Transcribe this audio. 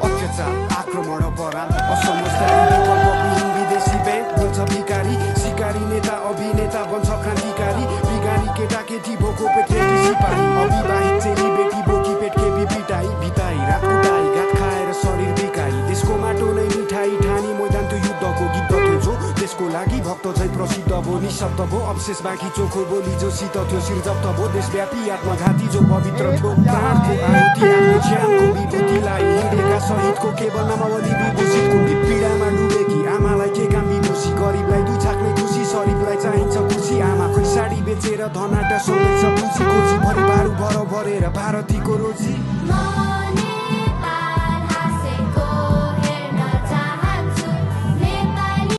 अत्याचार आक्रमण परान असमझदारी विदेशी ब्याङ्क बन्छ भिकारी सिकारी नेता अभिनेता बन्छ क्रान्तिकारी बिगारी केटा केटी भोको पेट्रेटी सिपाही अविवाहित चेली बेटी बोकी पेट केपी पिटाई भिताई रात कुटाई गात खाएर शरीर बिकाई देशको माटो नै मिठाई ठानी मैदान त्यो युद्धको गीत थियो जो देशको लागि भक्त चाहिँ प्रसिद्ध भो निशब्द भो अवशेष बाँकी चोखो बोली जो शीत थियो शिरजप्त भो देशव्यापी आत्मघाती जो पवित्र थियो प्राणको आहुति आफ्नो ज्यानको विभूतिलाई हिँडेका शहीदको केवल नामावली विभूषितको पीडामा डुबेकी आमालाई के काम विभूषी गरिबलाई दुई छाक्ने खुसी शरीफलाई चाहिन्छ खुसी आमा खोइ साडी बेचेर धनाटा सोधेछ बुझी खोजी भरि बारु भर भरेर भारतीको रोजी